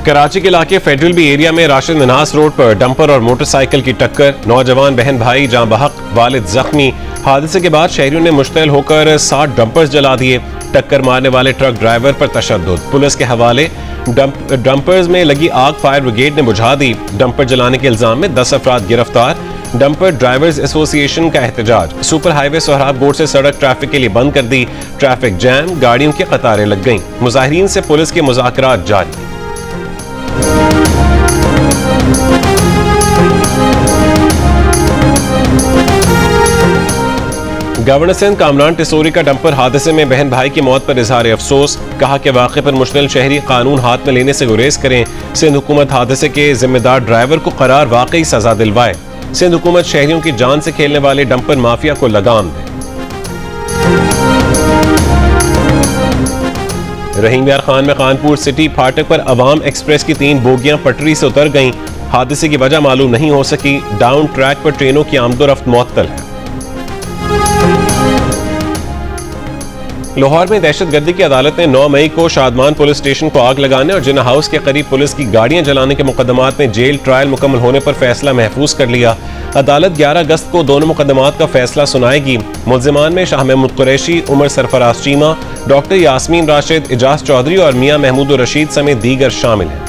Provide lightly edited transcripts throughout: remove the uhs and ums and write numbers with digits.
कराची के इलाके federal B area में राशिद मिन्हास रोड पर डंपर और मोटरसाइकिल की टक्कर, नौजवान बहन भाई जाँ बहक, वालिद जख्मी। हादसे के बाद शहरियों ने मुश्तैल होकर 60 डंपर्स जला दिए। टक्कर मारने वाले ट्रक ड्राइवर पर तशद्दुद, पुलिस के हवाले। डंपर्स में लगी आग फायर ब्रिगेड ने बुझा दी। डंपर जलाने के इल्जाम में 10 अफराद गिरफ्तार। डंपर ड्राइवर्स एसोसिएशन का एहतजाज, सुपर हाईवे सोहराब गोड़ से सड़क ट्रैफिक के लिए बंद कर दी। ट्रैफिक जैम, गाड़ियों की कतारें लग गईं। मुजाहिरीन से पुलिस के मुज़ाकरात जारी। गवर्नर सिंध कामरान टिसोरी का डंपर हादसे में बहन भाई की मौत पर इजहार अफसोस, कहा कि वाक़े पर मुश्तल शहरी कानून हाथ में लेने से गुरेज करें। सिंध हुकूमत हादसे के जिम्मेदार ड्राइवर को करार वाकई सजा दिलवाए। सिंध हुकूमत शहरियों की जान से खेलने वाले डंपर माफिया को लगाम दे। रहीम यार खान में कानपुर सिटी फाटक पर अवाम एक्सप्रेस की 3 बोगियां पटरी से उतर गईं। हादसे की वजह मालूम नहीं हो सकी। डाउन ट्रैक पर ट्रेनों की आमदोरफ्त मुअत्तल है। लाहौर में दहशतगर्दी की अदालत ने 9 मई को शादमान पुलिस स्टेशन को आग लगाने और जिन्ना हाउस के करीब पुलिस की गाड़ियां जलाने के मुकदमात में जेल ट्रायल मुकम्मल होने पर फैसला महफूज कर लिया। अदालत 11 अगस्त को दोनों मुकदमात का फैसला सुनाएगी। मुल्जिमान में शाह महमूद कुरैशी, उमर सरफराज चीमा, डॉक्टर यास्मीन राशिद, इजाज चौधरी और मियां महमूद रशीद समेत दीगर शामिल हैं।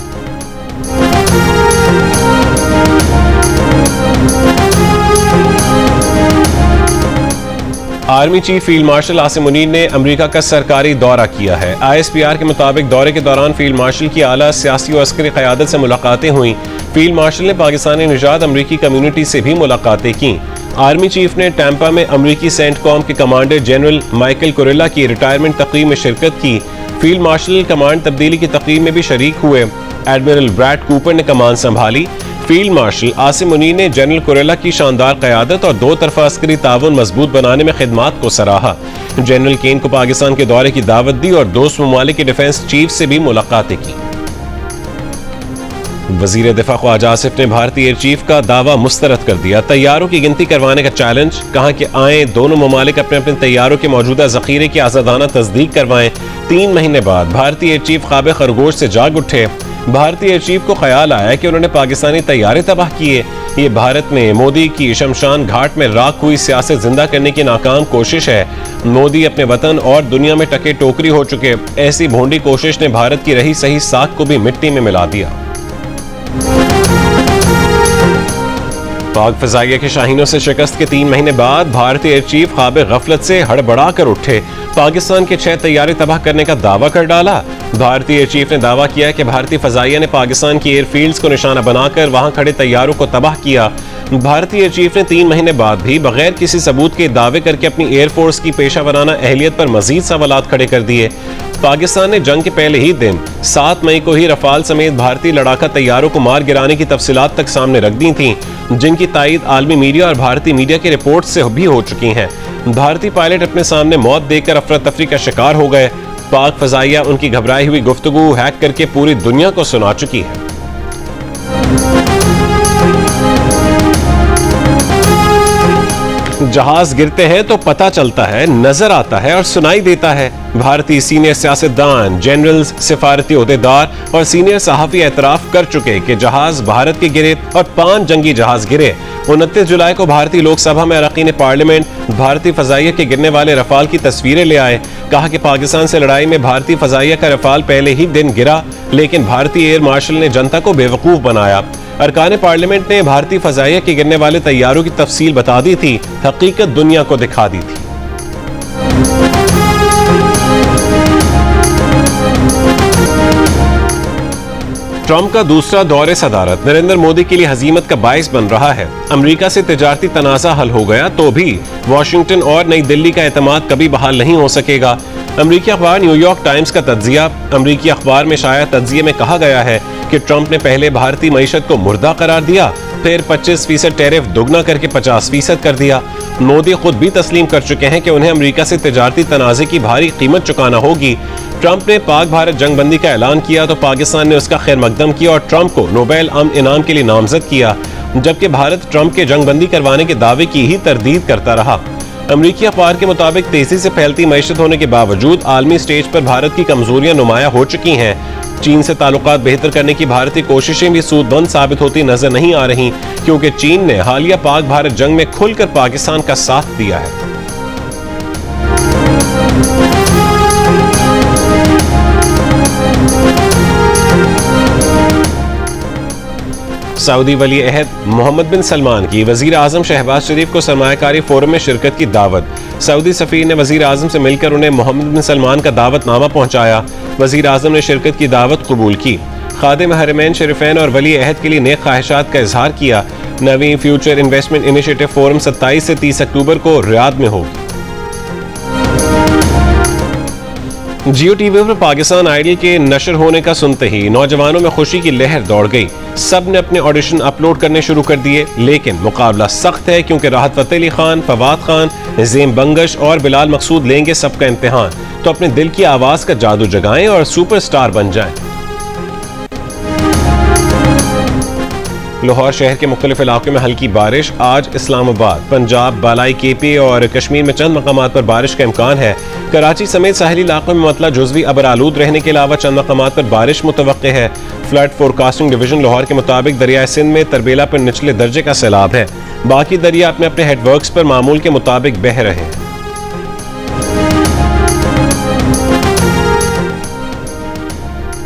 Army chief field marshal Asim Munir ने अमेरिका का सरकारी दौरा किया है। ISPR के मुताबिक दौरे के दौरान फील्ड मार्शल की आला सियासी और अस्करी क़यादत से मुलाकातें हुई। फील्ड मार्शल ने पाकिस्तानी निजात अमरीकी कम्युनिटी से भी मुलाकातें की। आर्मी चीफ ने टैंपा में अमरीकी सेंटकॉम के कमांडर जनरल माइकल कुरेला की रिटायरमेंट तकरीब में शिरकत की। फील्ड मार्शल कमांड तब्दीली की तकरीब में भी शरीक हुए। एडमिरल ब्रैड कूपर ने कमान संभाली। फील्ड मार्शल आसिम मुनीर ने जनरल कुरेला की शानदार क़यादत और 2 तरफ़ा अस्करी ताउन मजबूत बनाने में खिदमात को सराहा। जनरल केन को पाकिस्तान के दौरे की दावत दी और दोस्त ममालिक के डिफेंस चीफ से भी मुलाकातें की। वजीर दिफा ख्वाजा आसिफ ने भारतीय एयर चीफ का दावा मुस्तरद कर दिया। तैयारों की गिनती करवाने का चैलेंज, कहा कि आए दोनों ममालिक अपने अपने तैयारों के मौजूदा जखीरे की आजादाना तस्दीक करवाएं। 3 महीने बाद भारतीय एयर चीफ ख्वाब खरगोश से जाग उठे। भारतीय एयर चीफ को ख्याल आया कि उन्होंने पाकिस्तानी तैयारे तबाह किए। ये भारत में मोदी की शमशान घाट में राख हुई सियासत जिंदा करने की नाकाम कोशिश है। मोदी अपने वतन और दुनिया में टके टोकरी हो चुके। ऐसी भोंडी कोशिश ने भारत की रही सही साख को भी मिट्टी में मिला दिया। पाक फजाइया के शाहीनों से शिकस्त के 3 महीने बाद भारतीय एयर चीफ ख्वाब गफलत से हड़बड़ा कर उठे। पाकिस्तान के 6 तैयारे तबाह करने का दावा कर डाला। भारतीय एयर चीफ ने दावा किया कि भारतीय फजाइया ने पाकिस्तान की एयरफील्ड्स को निशाना बनाकर वहां खड़े तैयारों को तबाह किया। भारतीय एयर चीफ ने 3 महीने बाद भी बगैर किसी सबूत के दावे करके अपनी एयरफोर्स की पेशा वराना अहलियत पर मजीद सवालात खड़े कर दिए। पाकिस्तान ने जंग के पहले ही दिन 7 मई को ही रफाल समेत भारतीय लड़ाका तैयारों को मार गिराने की तफसीलात तक सामने रख दी थी, जिनकी तायद आलमी मीडिया और भारतीय मीडिया की रिपोर्ट से भी हो चुकी हैं। भारतीय पायलट अपने सामने मौत देखकर अफरा तफरी का शिकार हो गए। पाक फजाइया उनकी घबराई हुई गुफ्तगू हैक करके पूरी दुनिया को सुना चुकी है। जहाज गिरते हैं तो पता चलता है, नजर आता है और सुनाई देता है। भारतीय सीनियर सियासतदान, जनरल्स, सिफारती ओहदेदार और सीनियर सहाफी एतराफ कर चुके कि जहाज भारत के गिरे और 5 जंगी जहाज गिरे। 29 जुलाई को भारतीय लोकसभा में अरकान पार्लियामेंट भारतीय फजाइया के गिरने वाले रफाल की तस्वीरें ले आए। कहा कि पाकिस्तान से लड़ाई में भारतीय फजाइया का रफाल पहले ही दिन गिरा, लेकिन भारतीय एयर मार्शल ने जनता को बेवकूफ बनाया। अरकान पार्लियामेंट ने भारतीय फजाइया के गिरने वाले तैयारों की तफसील बता दी थी, हकीकत दुनिया को दिखा दी थी। ट्रंप का दूसरा दौरे सदारत नरेंद्र मोदी के लिए हजीमत का बाइस बन रहा है। अमेरिका से तिजारती तनाज़ा हल हो गया तो भी वाशिंगटन और नई दिल्ली का एतमाद कभी बहाल नहीं हो सकेगा। अमेरिकी अखबार न्यूयॉर्क टाइम्स का तज्जिया। अमेरिकी अखबार में शाया तज्जिये में कहा गया है कि ट्रंप ने पहले भारतीय मईशत को मुर्दा करार दिया, फिर 25% टैरिफ दोगुना करके 50% कर दिया। मोदी खुद भी तस्लीम कर चुके हैं कि उन्हें अमेरिका से तिजारती तनाज़े की भारी कीमत चुकाना होगी। ट्रंप ने पाक भारत जंग बंदी का ऐलान किया तो पाकिस्तान ने उसका खैर मकदम किया और ट्रंप को नोबेल अमन इनाम के लिए नामजद किया, जबकि भारत ट्रंप के जंग बंदी करवाने के दावे की ही तरदीद करता रहा। अमरीकी अखबार के मुताबिक तेजी से फैलती मईशत होने के बावजूद आलमी स्टेज पर भारत की कमजोरियां नुमाया हो चुकी हैं। चीन से ताल्लुकात बेहतर करने की भारतीय कोशिशें भी सूदबंद साबित होती नजर नहीं आ रही, क्योंकि चीन ने हालिया पाक भारत जंग में खुलकर पाकिस्तान का साथ दिया है। सऊदी वली अहद मोहम्मद बिन सलमान की वजीर आजम शहबाज शरीफ को सरमायाकारी फोरम में शिरकत की दावत। सऊदी सफीर ने वजीर आजम से मिलकर उन्हें मोहम्मद बिन सलमान का दावतनामा पहुंचाया। वजीर आजम ने शिरकत की दावत कबूल की। खादिम हरमैन शरीफैन और वली अहद के लिए नेक ख्वाहिशात का इजहार किया। नवी फ्यूचर इन्वेस्टमेंट इनिशिएटिव फोरम 27 से 30 अक्टूबर को रियाद में होगी। जियो टीवी पर पाकिस्तान आइडल के नशर होने का सुनते ही नौजवानों में खुशी की लहर दौड़ गई। सब ने अपने ऑडिशन अपलोड करने शुरू कर दिए, लेकिन मुकाबला सख्त है, क्योंकि राहत फतेह अली खान, फवाद खान, नज़ीम बंगश और बिलाल मकसूद लेंगे सबका इम्तिहान। तो अपने दिल की आवाज का जादू जगाएं और सुपरस्टार बन जाएं। लाहौर शहर के मुख्तलिफ इलाकों में हल्की बारिश। आज इस्लामाबाद, पंजाब, बालाई केपी और कश्मीर में चंद मकामात पर बारिश का इम्कान है। कराची समेत साहिली इलाकों में मतला जुज़वी अबरालूद रहने के अलावा चंद मकामात पर बारिश मुतवक्के है। फ्लड फोरकास्टिंग डिवीजन लाहौर के मुताबिक दरियाए सिंध में तरबेला पर निचले दर्जे का सैलाब है। बाकी दरिया अपने अपने हेडवर्क्स पर मामूल के मुताबिक बह रहे हैं।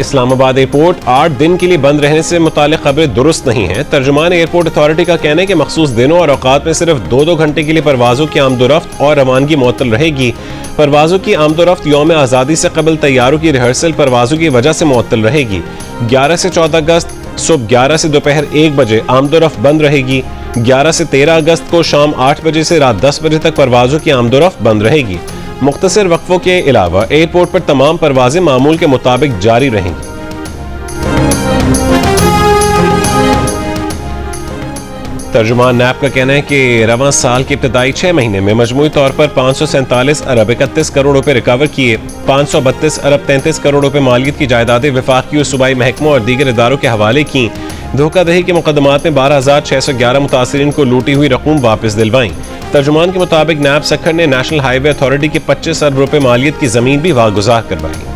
इस्लामाबाद एयरपोर्ट 8 दिन के लिए बंद रहने से मुतालिक खबरें दुरुस्त नहीं है। तर्जुमान एयरपोर्ट अथॉरिटी का कहना है कि मखसूस दिनों और औकात में सिर्फ 2-2 घंटे के लिए परवाजों की आमदोरफ्त और रवानगी मुअत्तल रहेगी। परवाजों की आमदोरफ्त यौम आज़ादी से कबल तैयारों की रिहर्सल परवाजों की वजह से मुअत्तल रहेगी। 11 से 14 अगस्त सुबह 11 से दोपहर 1 बजे आमदोरफ्त बंद रहेगी। 11 से 13 अगस्त को शाम 8 बजे से रात 10 बजे तक परवाजों की आमदोरफ्त बंद रहेगी। मुख्तसर वक्फों के अलावा एयरपोर्ट पर तमाम परवाजें मामूल के मुताबिक जारी रहेंगी। तर्जुमान नैब का कहना है कि रवां साल के इब्तदाई 6 महीने में मजमूई तौर पर 547 अरब 31 करोड़ रुपए रिकवर किए। 532 अरब 33 करोड़ रुपए मालियत की जायदादें वफाकी और सूबाई महकमों और दीगर इदारों के हवाले की। धोखाधड़ी के मुकदमात में 12,611 मुतासिरीन को लूटी हुई रकूम वापस दिलवाई। तर्जुमान के मुताबिक नैब सखर ने नेशनल हाईवे अथॉरिटी की 25 अरब रुपए मालियत की जमीन भी वागुजार करवाई।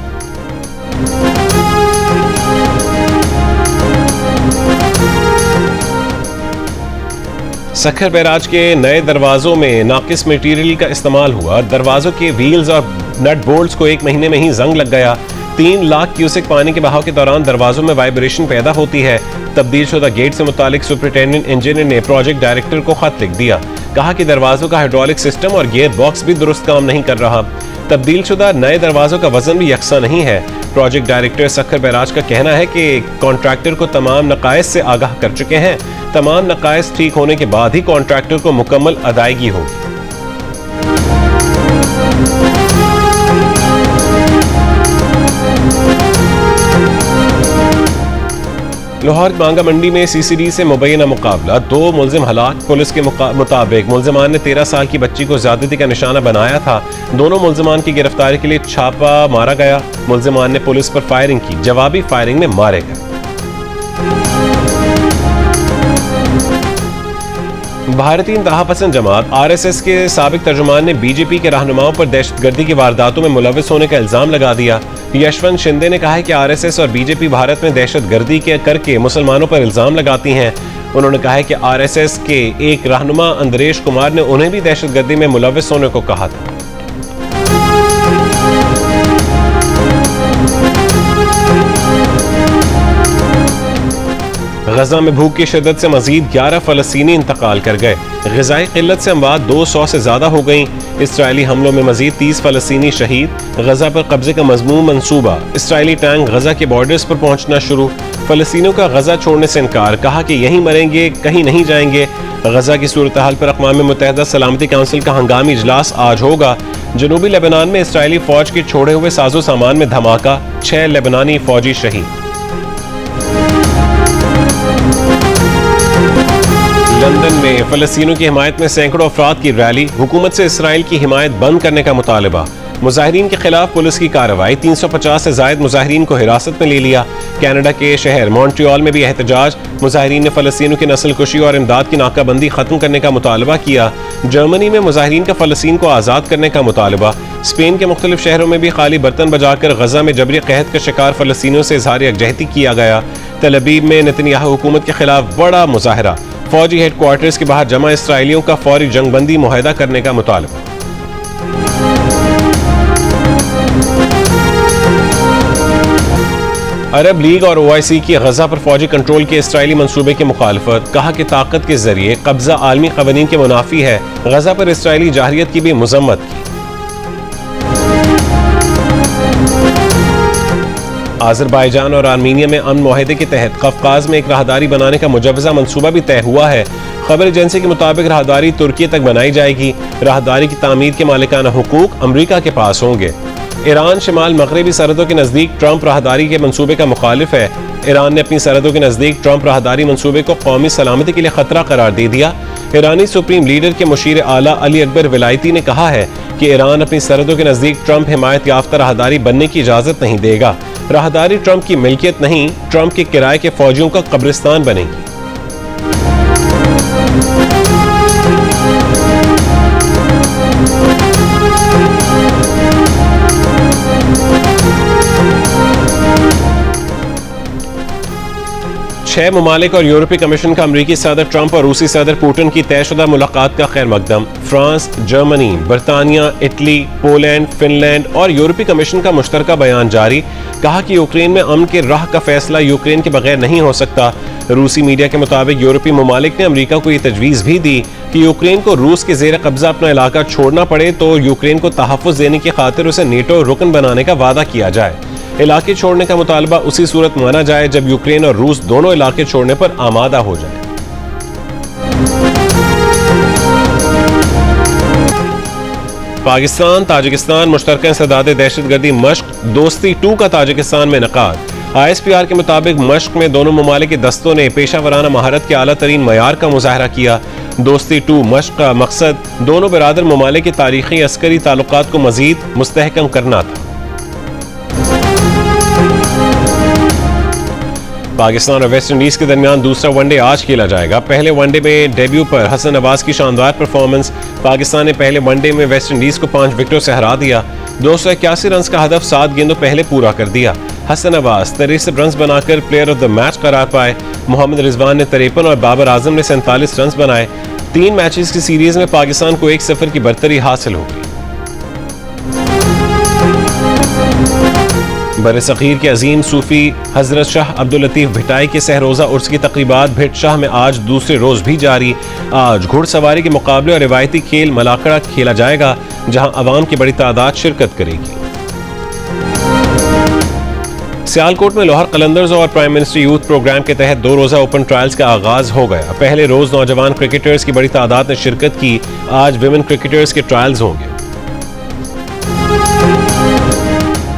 सखर बैराज के नए दरवाजों में नाकिस मटीरियल का इस्तेमाल हुआ। दरवाजों के व्हील्स और नट बोल्ट्स को 1 महीने में ही जंग लग गया। 3 लाख क्यूसेक पानी के बहाव के दौरान दरवाजों में वाइब्रेशन पैदा होती है। तब्दील शुदा गेट से मुतालिक सुपरिटेंडेंट इंजीनियर ने प्रोजेक्ट डायरेक्टर को खत लिख दिया। कहा कि दरवाजों का हाइड्रोलिक सिस्टम और गियर बॉक्स भी दुरुस्त काम नहीं कर रहा। तब्दील शुदा नए दरवाजों का वजन भी यकसा नहीं है। प्रोजेक्ट डायरेक्टर सखर बैराज का कहना है कि कॉन्ट्रैक्टर को तमाम नकाइस से आगाह कर चुके हैं। तमाम नकाइस ठीक होने के बाद ही कॉन्ट्रैक्टर को मुकम्मल अदायगी होगी। लाहौर मांगा मंडी में सीसीडी से मुबैना मुकाबला। 2 मुलजिम हलाक। पुलिस के मुताबिक मुलजिमान ने 13 साल की बच्ची को ज्यादती का निशाना बनाया था। दोनों मुलजिमान की गिरफ्तारी के लिए छापा मारा गया। मुलजिमान ने पुलिस पर फायरिंग की। जवाबी फायरिंग में मारे गए। भारतीय इंतहा पसंद जमात RSS के साबिक तर्जुमान ने बीजेपी के रहनुमाओं पर दहशतगर्दी की वारदातों में मुलविस होने का इल्जाम लगा दिया। यशवंत शिंदे ने कहा है कि RSS और बीजेपी भारत में दहशतगर्दी के करके मुसलमानों पर इल्जाम लगाती हैं। उन्होंने कहा है कि RSS के एक रहनुमा अंदरेश कुमार ने उन्हें भी दहशतगर्दी में मुलविस होने को कहा था। गजा में भूख की शिद्दत से मजीद 11 फलस्तीनी इंतकाल कर गए। ग़िज़ाई क़िल्लत से अमवात 200 से ज़्यादा हो गई। इसराइली हमलों में मजीद 30 फलस्तीनी शहीद। गजा पर कब्जे का मज़मूम मंसूबा। इसराइली टैंक गजा के बॉर्डर्स पर पहुंचना शुरू। फलस्तीनियों का गजा छोड़ने से इनकार। कहा कि यहीं मरेंगे, कहीं नहीं जाएंगे। गजा की सूरत हाल पर अक़वाम मुत्तहिदा सलामती काउंसिल का हंगामी इजलास आज होगा। जनूबी लेबनान में इसराइली फौज के छोड़े हुए साजो सामान में धमाका। 6 लेबनानी फौजी शहीद। लंदन में फलस्तीनों की हिमायत में सैकड़ों अफराद की रैली। हुकूमत से इसराइल की हिमायत बंद करने का मुतालबा। मुजाहिरीन के खिलाफ पुलिस की कार्रवाई, 350 से ज्यादा मुजाहिरीन को हिरासत में ले लिया। कनाडा के शहर मॉन्ट्रियल में भी एहतजाज, मुजाहिरीन ने फलस्तीनियों की नस्ल कुशी और इमदाद की नाकाबंदी खत्म करने का मुतालबा किया। जर्मनी में मुजाहिरीन का फलस्तीन को आज़ाद करने का मुतालबा। स्पेन के मुख्तलिफ शहरों में भी खाली बर्तन बजाकर गजा में जबरी कहत का शिकार फलस्तीनियों से इजहार यकजहती किया गया। तल अबीब में नेतन्याहू हुकूमत के खिलाफ बड़ा मुजाहरा, फौजी हेडक्वार्टर्स के बाहर जमा इसराइलियों का फौरी जंगबंदी मुआहदा करने का मुतालबा। अरब लीग और OIC की गजा पर फौजी कंट्रोल के इसराइली मंसूबे की मुखालफत, कहा कि ताकत के जरिए कब्जा आलमी कवानीन के मुनाफी है। गजा पर इसराइली जाहिरियत की भी मजम्मत की। आज़रबाईजान और आर्मीनिया में अमन मुआहदे के तहत कफकाज में एक राहदारी बनाने का मुजव्वज़ा मंसूबा भी तय हुआ है। खबर एजेंसी के मुताबिक राहदारी तुर्की तक बनाई जाएगी। राहदारी की तामीर के मालिकाना हुकूक अमरीका के पास होंगे। ईरान शिमाल मगरबी सरहदों के नज़दीक ट्रंप राहदारी के मंसूबे का मुखालिफ है। ईरान ने अपनी सरहदों के नज़दीक ट्रंप राहदारी मंसूबे को कौमी सलामती के लिए खतरा करार दे दिया। ईरानी सुप्रीम लीडर के मुशीर आला अली अकबर विलायती ने कहा है कि ईरान अपनी सरहदों के नज़दीक ट्रंप हिमायत याफ्ता राहदारी बनने की इजाज़त नहीं देगा। राहदारी ट्रंप की मिल्कियत नहीं, ट्रंप के किराए के फौजियों का कब्रिस्तान बनेगी। छह ममालिक और यूरोपीय कमीशन का अमरीकी सदर ट्रंप और रूसी सदर पुतिन की तयशुदा मुलाकात का खैर मकदम। फ्रांस, जर्मनी, बरतानिया, इटली, पोलैंड, फिनलैंड और यूरोपीय कमीशन का मुश्तरका बयान जारी, कहा कि यूक्रेन में अमन के राह का फैसला यूक्रेन के बगैर नहीं हो सकता। रूसी मीडिया के मुताबिक यूरोपीय ममालिक ने अमरीका को यह तजवीज़ भी दी कि यूक्रेन को रूस के जेर कब्जा अपना इलाका छोड़ना पड़े तो यूक्रेन को तहफ़्फ़ुज़ देने की खातिर उसे नेटो रुकन बनाने का वादा किया जाए। इलाके छोड़ने का मुतालबा उसी सूरत माना जाए जब यूक्रेन और रूस दोनों इलाके छोड़ने पर आमादा हो जाए। पाकिस्तान ताजिकिस्तान मुश्तरका इंसदादे दहशतगर्दी मश्क दोस्ती 2 का ताजिकिस्तान में इनेकाद। ISPR के मुताबिक मश्क में दोनों ममालिक के दस्तों ने पेशा वराना महारत के आला तरीन मयार का मुजाहरा किया। दोस्ती 2 मश्क का मकसद दोनों बिरादर ममालिक के तारीखी अस्करी ताल्लुकात को मजीद मुस्तहकम करना था। पाकिस्तान और वेस्ट इंडीज के दरमियान दूसरा वनडे आज खेला जाएगा। पहले वनडे में डेब्यू पर हसन नवाज की शानदार परफॉर्मेंस। पाकिस्तान ने पहले वनडे में वेस्ट इंडीज को 5 विकेटों से हरा दिया। 281 रन का हदफ 7 गेंदों पहले पूरा कर दिया। हसन नवाज 63 रन बनाकर प्लेयर ऑफ द मैच करार पाए। मोहम्मद रिजवान ने 53 और बाबर आजम ने 47 रन बनाए। 3 मैचेस की सीरीज में पाकिस्तान को 1-0 की बरतरी हासिल होगी। बरसग़ीर के अजीम सूफी हजरत शाह अब्दुल लतीफ भिटाई के सहरोज़ा उर्स की तक़रीबात भिट शाह में आज दूसरे रोज भी जारी। आज घुड़सवारी के मुकाबले और रिवायती खेल मलाकड़ा खेला जाएगा, जहां अवाम की बड़ी तादाद शिरकत करेगी। सियालकोट में लोहर कलंदर्स और प्राइम मिनिस्टर यूथ प्रोग्राम के तहत 2 रोज़ा ओपन ट्रायल्स का आगाज हो गया। पहले रोज नौजवान क्रिकेटर्स की बड़ी तादाद ने शिरकत की। आज विमेन क्रिकेटर्स के ट्रायल्स होंगे।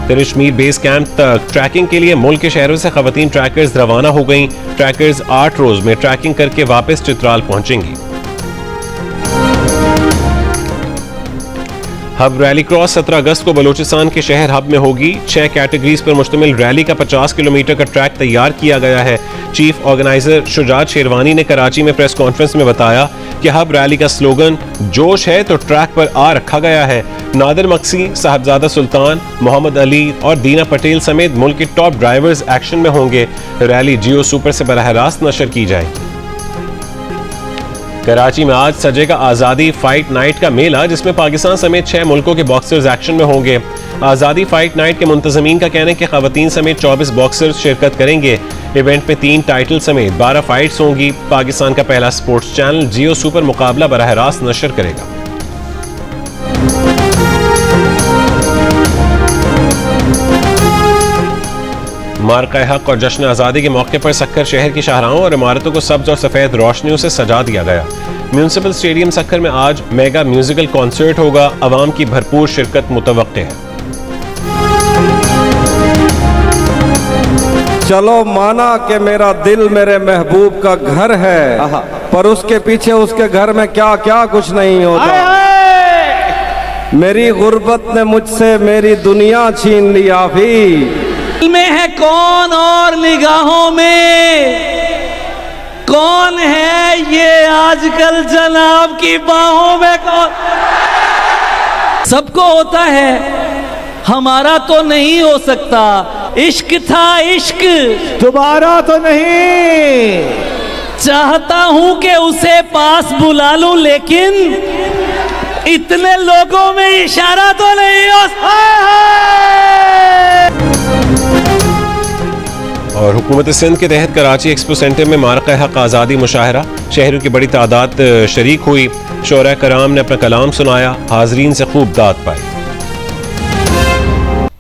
तिरिशमीर बेस कैंप तक ट्रैकिंग के लिए मुल्क के शहरों से खवातीन ट्रैकर्स रवाना हो गईं। ट्रैकर्स 8 रोज में ट्रैकिंग करके वापस चित्राल पहुंचेंगी। हब रैली क्रॉस 17 अगस्त को बलूचिस्तान के शहर हब में होगी। 6 कैटेगरीज पर मुश्तमिल रैली का 50 किलोमीटर का ट्रैक तैयार किया गया है। चीफ ऑर्गेनाइजर शुजात शेरवानी ने कराची में प्रेस कॉन्फ्रेंस में बताया कि हब रैली का स्लोगन जोश है तो ट्रैक पर आ रखा गया है। नादिर मक्सी, साहबजादा सुल्तान, मोहम्मद अली और दीना पटेल समेत मुल्क के टॉप ड्राइवर्स एक्शन में होंगे। रैली जियो सुपर से बराह रास्त नशर की जाएगी। कराची में आज सजेगा आज़ादी फाइट नाइट का मेला, जिसमें पाकिस्तान समेत 6 मुल्कों के बॉक्सर्स एक्शन में होंगे। आज़ादी फाइट नाइट के मुंतज़मीन का कहना है कि खवातीन समेत 24 बॉक्सर्स शिरकत करेंगे। इवेंट में 3 टाइटल समेत 12 फाइट्स होंगी। पाकिस्तान का पहला स्पोर्ट्स चैनल जियो सुपर मुकाबला बराह रास्त नशर करेगा। मार्का हक और जश्न आज़ादी के मौके पर सक्खर शहर की शाहराहों और इमारतों को सब्ज और सफेद रोशनियों से सजा दिया गया। म्यूनिसिपल स्टेडियम सक्खर में आज मेगा म्यूजिकल कॉन्सर्ट होगा। अवाम की भरपूर शिरकत मुतवक्के है। चलो माना कि मेरा दिल मेरे महबूब का घर है, पर उसके पीछे उसके घर में क्या क्या कुछ नहीं होता। मेरी गुर्बत ने मुझसे मेरी दुनिया छीन लिया भी। दिल में है कौन और निगाहों में कौन है, ये आजकल जनाब की बाहों में कौन। सबको होता है, हमारा तो नहीं हो सकता। इश्क था इश्क, दोबारा तो नहीं। चाहता हूं कि उसे पास बुला लूं, लेकिन इतने लोगों में इशारा तो नहीं हो सकता। और हुकूमत सिंध के तहत कराची एक्सपो सेंटर में मारका हक आज़ादी मुशाहरा, शहरों की बड़ी तादाद शरीक हुई। शोरा कराम ने अपना कलाम सुनाया, हाजरीन से खूब दाद पाई।